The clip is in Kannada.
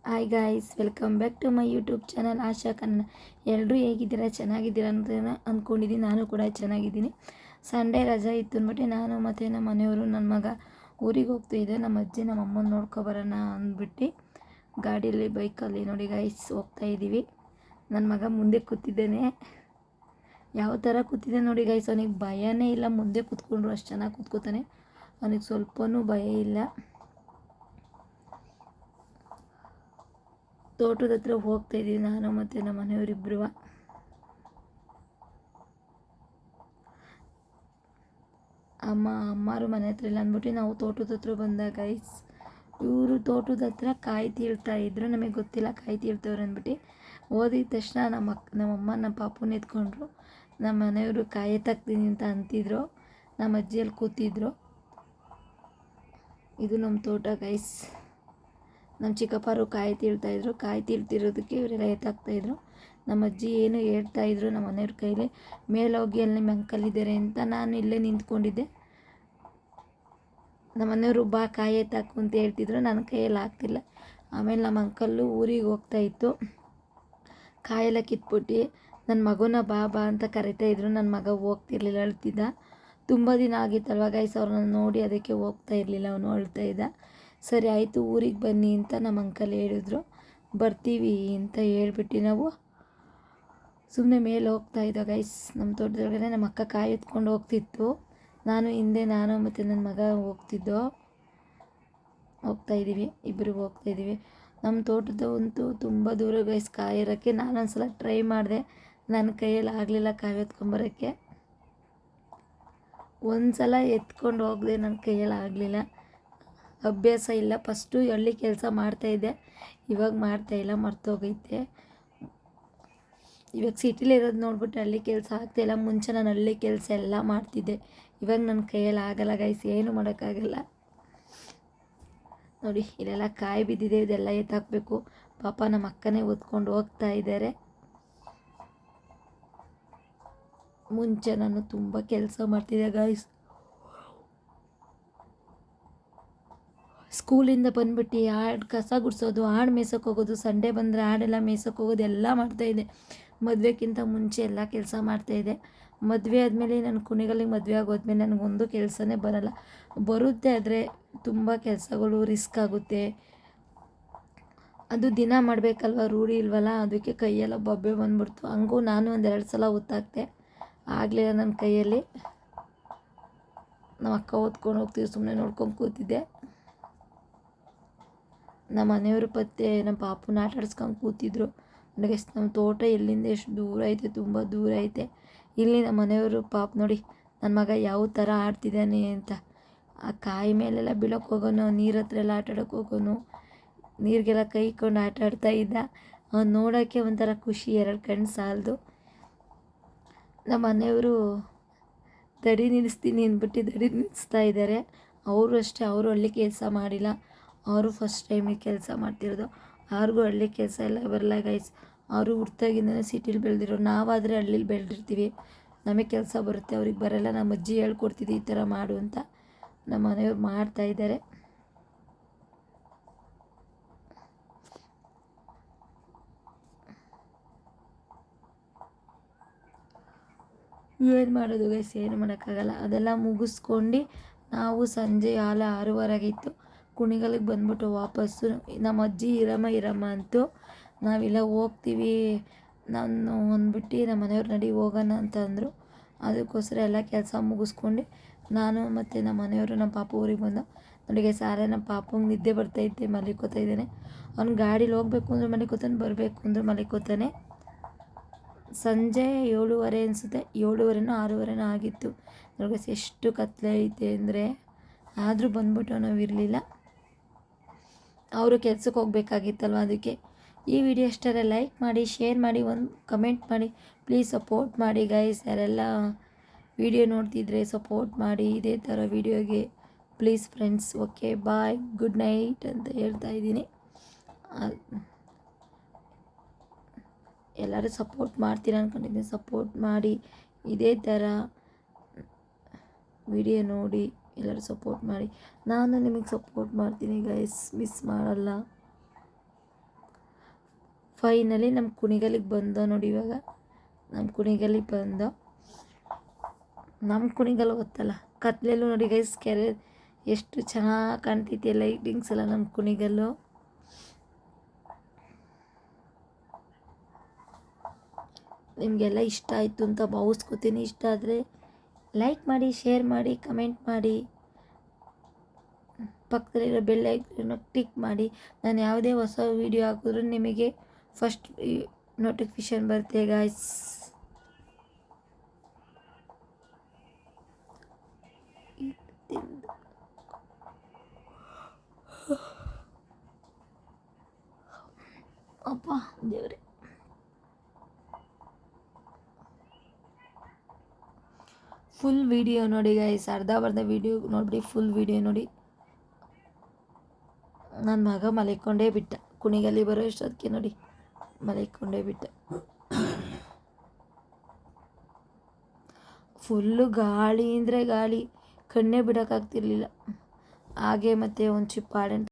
Hi guys, welcome back to my YouTube channel Asha Kannada. ಎಲ್ಲರೂ ಹೇಗಿದ್ದೀರಾ? ಚೆನ್ನಾಗಿದ್ದೀರಾ ಅಂತ ಅಂದ್ಕೊಂಡಿದ್ದೀನಿ. ನಾನು ಕೂಡ ಚೆನ್ನಾಗಿದ್ದೀನಿ. ಸಂಡೇ ರಜೆ ಇತ್ತು ಅಂದ್ಬಿಟ್ಟು ನಾನು ಮತ್ತು ನಮ್ಮ ಮನೆಯವರು ನನ್ನ ಮಗ ಊರಿಗೆ ಹೋಗ್ತಾಯಿದ್ದೆ. ನಮ್ಮ ಅಜ್ಜಿ ನಮ್ಮ ಅಮ್ಮನ ನೋಡ್ಕೊಬರೋಣ ಅಂದ್ಬಿಟ್ಟು ಗಾಡೀಲಿ ಬೈಕಲ್ಲಿ ನೋಡಿ ಗಾಯ್ಸ್ ಹೋಗ್ತಾಯಿದ್ದೀವಿ. ನನ್ನ ಮಗ ಮುಂದೆ ಕೂತಿದ್ದೇನೆ. ಯಾವ ಥರ ಕೂತಿದ್ದೆ ನೋಡಿ ಗಾಯ್ಸ್, ಅವನಿಗೆ ಭಯನೇ ಇಲ್ಲ. ಮುಂದೆ ಕೂತ್ಕೊಂಡ್ರು ಅಷ್ಟು ಚೆನ್ನಾಗಿ ಕೂತ್ಕೋತಾನೆ. ಅವನಿಗೆ ಸ್ವಲ್ಪನೂ ಭಯ ಇಲ್ಲ. ತೋಟದ ಹತ್ರ ಹೋಗ್ತಾಯಿದ್ದೀವಿ ನಾನು ಮತ್ತು ನಮ್ಮ ಮನೆಯವರಿಬ್ಬರು. ಅಮ್ಮರು ಮನೆ ಹತ್ರ ಇಲ್ಲ ಅಂದ್ಬಿಟ್ಟು ನಾವು ತೋಟದ ಹತ್ರ ಬಂದಾಗ ಗೈಸ್, ಇವರು ತೋಟದ ಹತ್ರ ಕಾಯಿ ತೀಳ್ತಾಯಿದ್ರು. ನಮಗೆ ಗೊತ್ತಿಲ್ಲ ಕಾಯಿ ತೀಳ್ತವ್ರು ಅಂದ್ಬಿಟ್ಟು ಓದಿದ ತಕ್ಷಣ ನಮ್ಮಮ್ಮ ನಮ್ಮ ಪಾಪುನ ಎತ್ಕೊಂಡ್ರು. ನಮ್ಮ ಮನೆಯವರು ಕಾಯಿ ಎತ್ತಾಕ್ತೀನಿ ಅಂತ ಅಂತಿದ್ರು. ನಮ್ಮ ಅಜ್ಜಿಯಲ್ಲಿ ಕೂತಿದ್ರು. ಇದು ನಮ್ಮ ತೋಟ ಗೈಸ್. ನಮ್ಮ ಚಿಕ್ಕಪ್ಪರು ಕಾಯಿ ತೀಳ್ತಾಯಿದ್ರು. ಕಾಯಿ ತೀಳ್ತಿರೋದಕ್ಕೆ ಇವರೆಲ್ಲ ಎತ್ತಾಕ್ತಾಯಿದ್ರು. ನಮ್ಮ ಅಜ್ಜಿ ಏನು ಹೇಳ್ತಾಯಿದ್ರು ನಮ್ಮ ಮನೆಯವ್ರ ಕೈಲಿ, ಮೇಲೋಗಿ ಅಲ್ಲಿ ನಿಮ್ಮ ಅಂಕಲ್ ಇದ್ದಾರೆ ಅಂತ. ನಾನು ಇಲ್ಲೇ ನಿಂತ್ಕೊಂಡಿದ್ದೆ. ನಮ್ಮ ಮನೆಯವರು ಬಾ ಕಾಯಿ ಎತ್ತಾಕು ಅಂತ ಹೇಳ್ತಿದ್ರು. ನನ್ನ ಕೈಯಲ್ಲಿ ಆಗ್ತಿಲ್ಲ. ಆಮೇಲೆ ನಮ್ಮ ಅಂಕಲ್ಲು ಊರಿಗೆ ಹೋಗ್ತಾಯಿತ್ತು. ಕಾಯೆಲ್ಲ ಕಿತ್ಬಿಟ್ಟು ನನ್ನ ಮಗನ ಬಾ ಬಾ ಅಂತ ಕರಿತಾಯಿದ್ರು. ನನ್ನ ಮಗ ಹೋಗ್ತಿರ್ಲಿಲ್ಲ, ಅಳ್ತಿದ್ದ. ತುಂಬ ದಿನ ಆಗಿತ್ತಲ್ವ ಗೈಸ್ ಅವ್ರನ್ನ ನೋಡಿ, ಅದಕ್ಕೆ ಹೋಗ್ತಾ ಇರಲಿಲ್ಲ. ಅವನು ಅಳ್ತಾ ಇದ್ದ. ಸರಿ ಆಯಿತು ಊರಿಗೆ ಬನ್ನಿ ಅಂತ ನಮ್ಮ ಅಂಕಲ್ ಹೇಳಿದ್ರು. ಬರ್ತೀವಿ ಅಂತ ಹೇಳ್ಬಿಟ್ಟು ನಾವು ಸುಮ್ಮನೆ ಮೇಲೆ ಹೋಗ್ತಾಯಿದ್ದೋ ಗೈಸ್. ನಮ್ಮ ತೋಟದೊಳಗಡೆ ನಮ್ಮ ಅಕ್ಕ ಕಾಯಿ ಎತ್ಕೊಂಡು ಹೋಗ್ತಿತ್ತು. ಹಿಂದೆ ನಾನು ಮತ್ತು ನನ್ನ ಮಗ ಹೋಗ್ತಾಯಿದ್ದೀವಿ. ಇಬ್ಬರು ಹೋಗ್ತಾಯಿದ್ದೀವಿ. ನಮ್ಮ ತೋಟದಂತೂ ತುಂಬ ದೂರ ಗೈಸ್ ಕಾಯಿ ಇರೋಕ್ಕೆ. ನಾನೊಂದು ಸಲ ಟ್ರೈ ಮಾಡಿದೆ, ನನ್ನ ಕೈಯಲ್ಲಿ ಆಗಲಿಲ್ಲ ಕಾಯಿ ಎತ್ಕೊಂಬರೋಕ್ಕೆ. ಒಂದು ಸಲ ಎತ್ಕೊಂಡು ಹೋಗದೆ ನನ್ನ ಕೈಯಲ್ಲಿ ಆಗಲಿಲ್ಲ. ಅಭ್ಯಾಸ ಇಲ್ಲ. ಫಸ್ಟು ಹಳ್ಳಿ ಕೆಲಸ ಮಾಡ್ತಾಯಿದ್ದೆ, ಇವಾಗ ಮಾಡ್ತಾಯಿಲ್ಲ, ಮರ್ತೋಗೈತೆ. ಇವಾಗ ಸಿಟಿಲಿ ಇರೋದು ನೋಡ್ಬಿಟ್ಟು ಹಳ್ಳಿ ಕೆಲಸ ಆಗ್ತಾಯಿಲ್ಲ. ಮುಂಚೆ ನಾನು ಹಳ್ಳಿ ಕೆಲಸ ಎಲ್ಲ ಮಾಡ್ತಿದ್ದೆ. ಇವಾಗ ನನ್ನ ಕೈಯಲ್ಲಿ ಆಗಲ್ಲ ಗೈಸ್, ಏನು ಮಾಡೋಕ್ಕಾಗಲ್ಲ. ನೋಡಿ ಇಲ್ಲೆಲ್ಲ ಕಾಯಿ ಬಿದ್ದಿದೆ, ಇದೆಲ್ಲ ಎತ್ತಾಕಬೇಕು. ಪಾಪ ನಮ್ಮ ಅಕ್ಕನೇ ಓದ್ಕೊಂಡು ಹೋಗ್ತಾ ಇದ್ದಾರೆ. ಮುಂಚೆ ನಾನು ತುಂಬ ಕೆಲಸ ಮಾಡ್ತಿದ್ದೆ ಗಾಯ್ಸ್. ಸ್ಕೂಲಿಂದ ಬಂದ್ಬಿಟ್ಟು ಕಸ ಗುಡಿಸೋದು, ಆಡು ಮೇಯ್ಸೋಕೆ ಹೋಗೋದು, ಸಂಡೇ ಬಂದರೆ ಆಡೆಲ್ಲ ಮೇಯ್ಸೋಕೆ ಹೋಗೋದು ಎಲ್ಲ ಮಾಡ್ತಾಯಿದ್ದೆ. ಮದುವೆಗಿಂತ ಮುಂಚೆ ಎಲ್ಲ ಕೆಲಸ ಮಾಡ್ತಾಯಿದ್ದೆ. ಮದುವೆ ಆದಮೇಲೆ ನಾನು ಕುಣಿಗಲ್ಲಿಗೆ ಮದುವೆ ಆಗೋದ್ಮೇಲೆ ನನಗೊಂದು ಕೆಲಸನೇ ಬರೋಲ್ಲ. ಬರುತ್ತೆ ಆದರೆ ತುಂಬ ಕೆಲಸಗಳು ರಿಸ್ಕ್ ಆಗುತ್ತೆ. ಅದು ದಿನ ಮಾಡಬೇಕಲ್ವ, ರೂಢಿ ಇಲ್ವಲ್ಲ, ಅದಕ್ಕೆ ಕೈಯೆಲ್ಲ ಬೊಬ್ಬೆ ಬಂದ್ಬಿಡ್ತು. ಹಂಗೂ ನಾನು ಒಂದೆರಡು ಸಲ ಒತ್ತಾಕ್ತೆ, ಆಗಲಿಲ್ಲ ನನ್ನ ಕೈಯಲ್ಲಿ. ನಮ್ಮ ಅಕ್ಕ ಓದ್ಕೊಂಡು ಹೋಗ್ತಿದ್ದೆ, ಸುಮ್ಮನೆ ನೋಡ್ಕೊಂಡು ಕೂತಿದ್ದೆ. ನಮ್ಮ ಮನೆಯವರು ನಮ್ಮ ಪಾಪುನ ಆಟ ಆಡಿಸ್ಕೊಂಡು ಕೂತಿದ್ರು. ನನಗೆ ನಮ್ಮ ತೋಟ ಎಲ್ಲಿಂದ ಎಷ್ಟು ದೂರ ಐತೆ, ತುಂಬ ದೂರ ಐತೆ. ಇಲ್ಲಿ ನಮ್ಮ ಮನೆಯವರು ಪಾಪ ನೋಡಿ ನನ್ನ ಮಗ ಯಾವ ಥರ ಆಡ್ತಿದ್ದಾನೆ ಅಂತ. ಆ ಕಾಯಿ ಮೇಲೆಲ್ಲ ಬೀಳೋಕ್ಕೆ ಹೋಗೋನು, ನೀರ ಹತ್ರ ಎಲ್ಲ ಆಟ ಆಡೋಕ್ಕೆ ಹೋಗೋನು, ನೀರಿಗೆಲ್ಲ ಕೈ ಇಕ್ಕೊಂಡು ಆಟ ಆಡ್ತಾ ಇದ್ದ. ಅವ್ನು ನೋಡೋಕ್ಕೆ ಒಂಥರ ಖುಷಿ, ಎರಡು ಕಣ್ಣು ಸಾಲದು. ನಮ್ಮ ಮನೆಯವರು ದಡಿ ನಿಲ್ಲಿಸ್ತೀನಿ ಅಂದ್ಬಿಟ್ಟು ದಡಿ ನಿಲ್ಲಿಸ್ತಾ ಇದ್ದಾರೆ. ಅವರು ಅಷ್ಟೇ, ಅವರು ಹಳ್ಳಿ ಕೆಲಸ ಮಾಡಿಲ್ಲ. ಅವರು ಫಸ್ಟ್ ಟೈಮಿಗೆ ಕೆಲಸ ಮಾಡ್ತಿರೋದು. ಅವ್ರಿಗೂ ಹಳ್ಳಿ ಕೆಲಸ ಎಲ್ಲ ಬರಲ್ಲ ಗೈಸ್. ಅವರು ಹುಟ್ಟಾಗಿಂದನೇ ಸಿಟಿಲಿ ಬೆಳೆದಿರೋ. ನಾವಾದರೆ ಹಳ್ಳೀಲಿ ಬೆಳೆದಿರ್ತೀವಿ, ನಮಗೆ ಕೆಲಸ ಬರುತ್ತೆ, ಅವ್ರಿಗೆ ಬರೋಲ್ಲ. ನಮ್ಮ ಅಜ್ಜಿ ಹೇಳ್ಕೊಡ್ತಿದ್ದೆ ಈ ಥರ ಮಾಡು ಅಂತ. ನಮ್ಮ ಮನೆಯವ್ರು ಮಾಡ್ತಾಯಿದ್ದಾರೆ. ಏನು ಮಾಡೋದು ಗೈಸ್, ಏನು ಮಾಡೋಕ್ಕಾಗಲ್ಲ. ಅದೆಲ್ಲ ಮುಗಿಸ್ಕೊಂಡು ನಾವು ಸಂಜೆ 6:30 ಆಗಿತ್ತು. ಕುಣಿಗಲ್ಲಿಗೆ ಬಂದ್ಬಿಟ್ಟು ವಾಪಸ್ಸು ನಮ್ಮ ಅಜ್ಜಿ ಇರಮ್ಮ ಅಂತು ನಾವೆಲ್ಲ ಹೋಗ್ತೀವಿ ನಾನು ಅಂದ್ಬಿಟ್ಟು ನಮ್ಮ ಮನೆಯವ್ರು ನಡಿ ಹೋಗೋಣ ಅಂತ ಅಂದರು. ಅದಕ್ಕೋಸ್ಕರ ಎಲ್ಲ ಕೆಲಸ ಮುಗಿಸ್ಕೊಂಡು ನಾನು ಮತ್ತು ನಮ್ಮ ಮನೆಯವರು ನಮ್ಮ ಪಾಪು ಊರಿಗೆ ಬಂದು ನೋಡಿಗೆ ಸಾರೆ ನಮ್ಮ ಪಾಪಂಗೆ ನಿದ್ದೆ ಬರ್ತಾಯಿದ್ದೆ, ಮಲಿಕೋತಾ ಇದ್ದಾನೆ. ಅವ್ನು ಗಾಡೀಲಿ ಹೋಗ್ಬೇಕು ಅಂದ್ರೆ ಮಲಿಕೋತಾನೆ, ಬರಬೇಕು ಅಂದ್ರೆ ಮಲಿಕೋತಾನೆ. ಸಂಜೆ 7:30 ಅನಿಸುತ್ತೆ, 7:30 6:30 ಆಗಿತ್ತು. ನೋಡಿ ಎಷ್ಟು ಕತ್ಲೆ ಐತೆ ಅಂದರೆ. ಆದರೂ ಬಂದ್ಬಿಟ್ಟು ನಾವು ಇರಲಿಲ್ಲ, ಅವರು ಕೆಲ್ಸಕ್ಕೆ ಹೋಗ್ಬೇಕಾಗಿತ್ತಲ್ವ, ಅದಕ್ಕೆ. ಈ ವಿಡಿಯೋ ಇಷ್ಟರ ಲೈಕ್ ಮಾಡಿ, ಶೇರ್ ಮಾಡಿ, ಒಂದು ಕಮೆಂಟ್ ಮಾಡಿ. ಪ್ಲೀಸ್ ಸಪೋರ್ಟ್ ಮಾಡಿ ಗೈಸ್. ಯಾರೆಲ್ಲ ವಿಡಿಯೋ ನೋಡ್ತಿದ್ರೆ ಸಪೋರ್ಟ್ ಮಾಡಿ ಇದೇ ಥರ ವಿಡಿಯೋಗೆ please friends. Okay bye, good night ಅಂತ ಹೇಳ್ತಾ ಇದ್ದೀನಿ. ಎಲ್ಲರೂ ಸಪೋರ್ಟ್ ಮಾಡ್ತೀರ ಅಂದ್ಕೊಂಡಿದ್ದೀನಿ. ಸಪೋರ್ಟ್ ಮಾಡಿ, ಇದೇ ಥರ ವಿಡಿಯೋ ನೋಡಿ ಎಲ್ಲರೂ ಸಪೋರ್ಟ್ ಮಾಡಿ. ನಾನು ನಿಮಗೆ ಸಪೋರ್ಟ್ ಮಾಡ್ತೀನಿ ಗೈಸ್, ಮಿಸ್ ಮಾಡಲ್ಲ. ಫೈನಲಿ ನಮ್ಮ ಕುಣಿಗಲಿಗೆ ಬಂದೋ ನೋಡಿ. ಇವಾಗ ನಮ್ಮ ಕುಣಿಗಲಿಗೆ ಬಂದೋ. ನಮ್ಮ ಕುಣಿಗಲ್ ಗೊತ್ತಲ್ಲ, ಕತ್ಲೆಲ್ಲೂ ನೋಡಿ ಗೈಸ್ ಕೆರೆ ಎಷ್ಟು ಚೆನ್ನಾಗಿ ಕಾಣ್ತೈತಿ ಲೈಟಿಂಗ್ಸ್ ಎಲ್ಲ ನಮ್ಮ ಕುಣಿಗಲ್ಲು. ನಿಮಗೆಲ್ಲ ಇಷ್ಟ ಆಯಿತು ಅಂತ ಭಾವಿಸ್ಕೊತೀನಿ. ಇಷ್ಟ ಆದರೆ ಲೈಕ್ ಮಾಡಿ, ಶೇರ್ ಮಾಡಿ, ಕಮೆಂಟ್ ಮಾಡಿ, ಪಕ್ಕದಲ್ಲಿರೋ ಬೆಲ್ ಐಕಾನ್ ಟಿಕ್ ಮಾಡಿ. ನಾನು ಯಾವುದೇ ಹೊಸ ವೀಡಿಯೋ ಹಾಕಿದ್ರೂ ನಿಮಗೆ ಫಸ್ಟ್ ನೋಟಿಫಿಕೇಷನ್ ಬರುತ್ತೆ ಗಾಯ್ಸ್. ಅಪ್ಪ ದೇವ್ರೆ, ಫುಲ್ ವಿಡಿಯೋ ನೋಡಿ ಗೈಸ್. ಅರ್ಧ ವಿಡಿಯೋ ನೋಡಿಬಿಡಿ, ಫುಲ್ ವಿಡಿಯೋ ನೋಡಿ. ನನ್ನ ಮಗ ಮಲಿಕೊಂಡೇ ಬಿಟ್ಟ. ಕುಣಿಗಲ್ಲಿ ಬರೋ ಇಷ್ಟೊತ್ತಿಗೆ ನೋಡಿ ಮಲಿಕೊಂಡೇ ಬಿಟ್ಟ. ಫುಲ್ಲು ಗಾಳಿ ಅಂದರೆ ಗಾಳಿ, ಕಣ್ಣೇ ಬಿಡೋಕ್ಕಾಗ್ತಿರ್ಲಿಲ್ಲ. ಹಾಗೆ ಮತ್ತು ಒಂದು ಚಿಪ್ಪ ಹಾಡಂತ